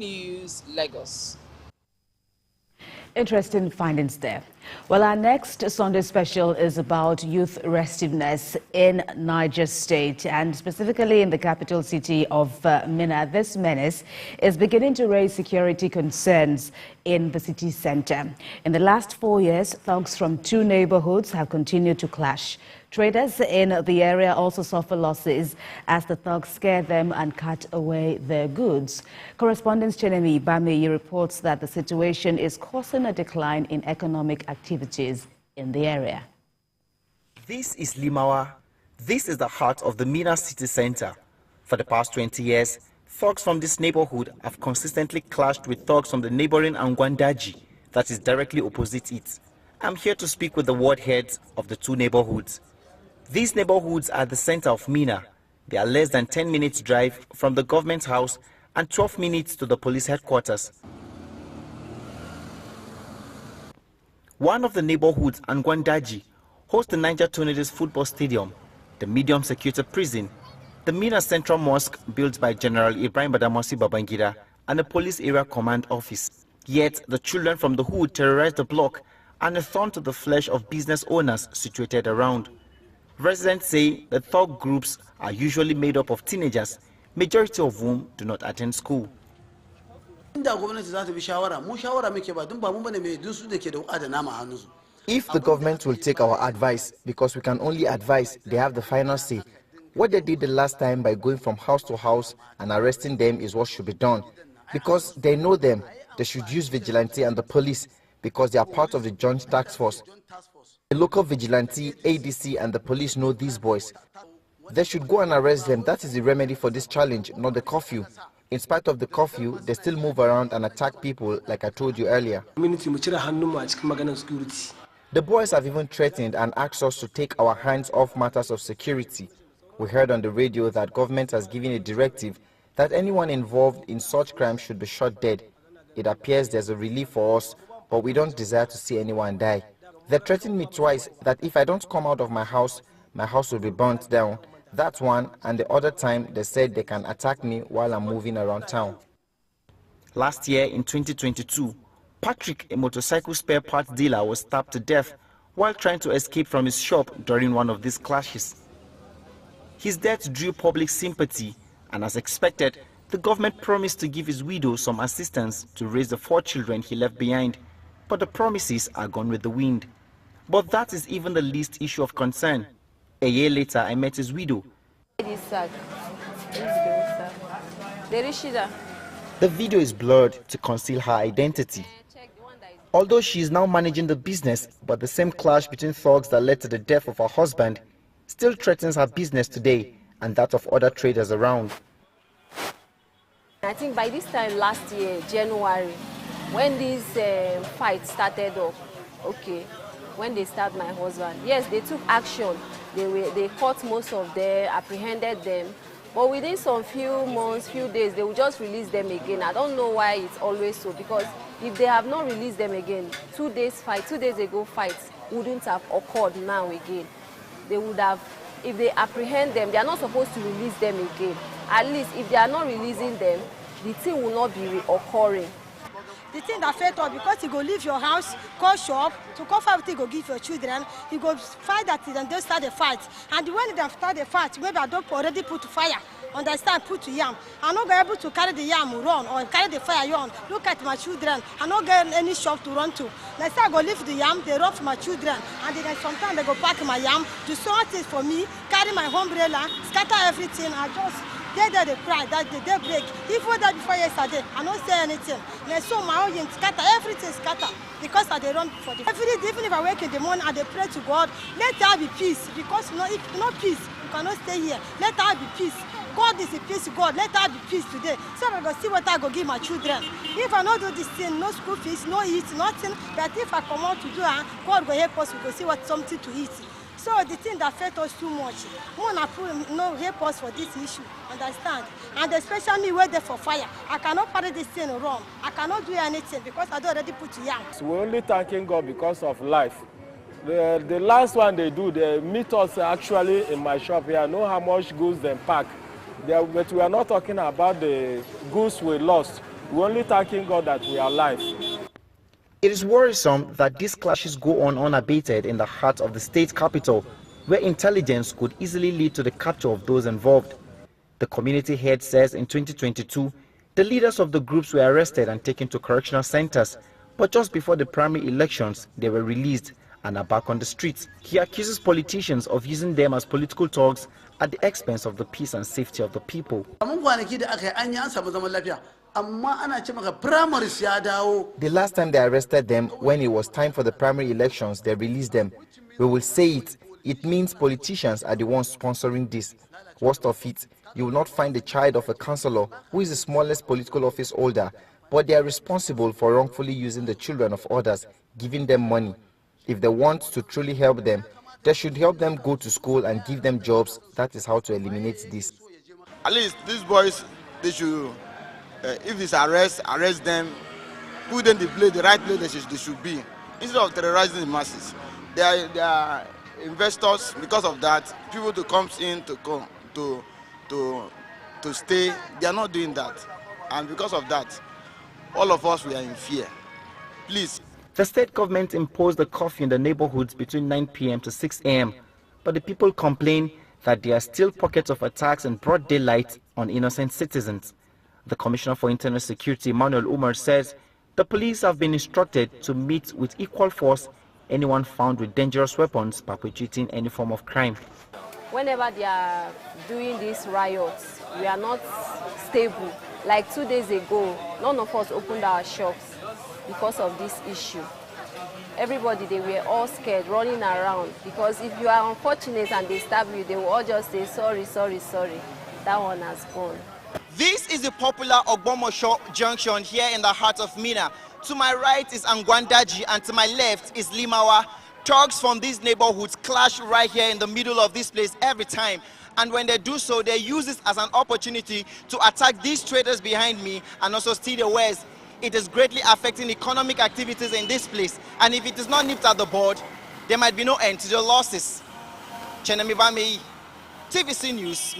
News, Lagos. Interesting findings there. Well, our next Sunday special is about youth restiveness in Niger State and specifically in the capital city of Minna. This menace is beginning to raise security concerns in the city center. In the last 4 years, thugs from two neighborhoods have continued to clash. Traders in the area also suffer losses as the thugs scare them and cut away their goods. Correspondent Chenemi Bameyi reports that the situation is causing a decline in economic activities in the area. This is Limawa. This is the heart of the Minna city center. For the past 20 years, thugs from this neighborhood have consistently clashed with thugs from the neighboring Angwandaji that is directly opposite it. I'm here to speak with the ward heads of the two neighborhoods. These neighborhoods are the center of Minna. They are less than 10 minutes drive from the government house and 12 minutes to the police headquarters. One of the neighborhoods, Angwandaji, hosts the Niger Tornadoes football stadium, the medium security prison, the Minna Central Mosque built by General Ibrahim Badamasi Babangida, and the police area command office. Yet the children from the hood terrorize the block and a thorn to the flesh of business owners situated around. Residents say the thug groups are usually made up of teenagers, majority of whom do not attend school. If the government will take our advice, because we can only advise, they have the final say. What they did the last time by going from house to house and arresting them is what should be done. Because they know them, they should use vigilante and the police, because they are part of the joint task force. The local vigilante, ADC and the police know these boys. They should go and arrest them. That is the remedy for this challenge, not the curfew. In spite of the curfew, they still move around and attack people, like I told you earlier. The boys have even threatened and asked us to take our hands off matters of security. We heard on the radio that government has given a directive that anyone involved in such crimes should be shot dead. It appears there's a relief for us, but we don't desire to see anyone die. They threatened me twice that if I don't come out of my house will be burnt down. That's one, and the other time they said they can attack me while I'm moving around town. Last year in 2022, Patrick, a motorcycle spare parts dealer, was stabbed to death while trying to escape from his shop during one of these clashes. His death drew public sympathy, and as expected, the government promised to give his widow some assistance to raise the 4 children he left behind, but the promises are gone with the wind. But that is even the least issue of concern. A year later, I met his widow. The video is blurred to conceal her identity. Although she is now managing the business, but the same clash between thugs that led to the death of her husband still threatens her business today and that of other traders around. I think by this time last year, January, when this fight started up, when they stabbed my husband, yes, they took action. They caught most of them, apprehended them, but within some few months, few days, they will just release them again. I don't know why it's always so, because if they have not released them again, 2 days ago fights wouldn't have occurred now again. They would have, if they apprehend them, they are not supposed to release them again. At least if they are not releasing them, the thing will not be reoccurring. The thing that affect us, because you go leave your house, go shop, to come for everything, go give your children, you go fight that and they start the fight. And when they start the fight, maybe I don't already put fire, understand, put to yam. I'm not able to carry the yam run or carry the fire on. Look at my children, I'm not getting any shop to run to. Next time I go leave the yam, they run for my children. And then sometimes they go pack my yam, do something for me, carry my umbrella, scatter everything, I just... They cry, that they break. Even that before yesterday, I don't say anything. They saw my own scatter, everything scatter, because they run for the... Even if I wake in the morning and they pray to God, let there be peace, because if not peace, you cannot stay here. Let there be peace. God is a peace God, let there be peace today. So I go see what I go give my children. If I not do this thing, no school fees, no eat, nothing, but if I come out to do it, God will help us, we go see what something to eat. So the thing that affects us too much, no help us for this issue, understand? And especially me, where there for fire. I cannot carry this thing wrong. I cannot do anything because I don't already put yam. So we're only thanking God because of life. The last one they do, they meet us actually in my shop here. I know how much goods they pack. But we are not talking about the goods we lost. We're only thanking God that we are alive. It is worrisome that these clashes go on unabated in the heart of the state capital, where intelligence could easily lead to the capture of those involved. The community head says in 2022, the leaders of the groups were arrested and taken to correctional centers, but just before the primary elections, they were released and are back on the streets. He accuses politicians of using them as political talks at the expense of the peace and safety of the people. The last time they arrested them, when it was time for the primary elections, they released them. We will say it. It means politicians are the ones sponsoring this. Worst of it, you will not find the child of a councillor who is the smallest political office holder, but they are responsible for wrongfully using the children of others, giving them money. If they want to truly help them, they should help them go to school and give them jobs. That is how to eliminate this. At least these boys, they should, if it's arrest them, put them in the right place they should be, instead of terrorizing the masses. They are investors. Because of that, people to come in to stay, they are not doing that. And because of that, all of us, we are in fear. Please. The state government imposed a curfew in the neighborhoods between 9 p.m. to 6 a.m., but the people complain that there are still pockets of attacks in broad daylight on innocent citizens. The Commissioner for Internal Security, Emmanuel Umar, says the police have been instructed to meet with equal force anyone found with dangerous weapons perpetrating any form of crime. Whenever they are doing these riots, we are not stable. Like 2 days ago, none of us opened our shops because of this issue. Everybody, they were all scared, running around, because if you are unfortunate and they stab you, they will all just say, sorry, sorry, sorry. That one has gone. This is the popular Ogbomosho junction here in the heart of Minna. To my right is Angwandaji and to my left is Limawa. Thugs from these neighborhoods clash right here in the middle of this place every time. And when they do so, they use this as an opportunity to attack these traders behind me and also steal the wares. It is greatly affecting economic activities in this place. And if it is not nipped at the bud, there might be no end to the losses. Chenemibamei, TVC News.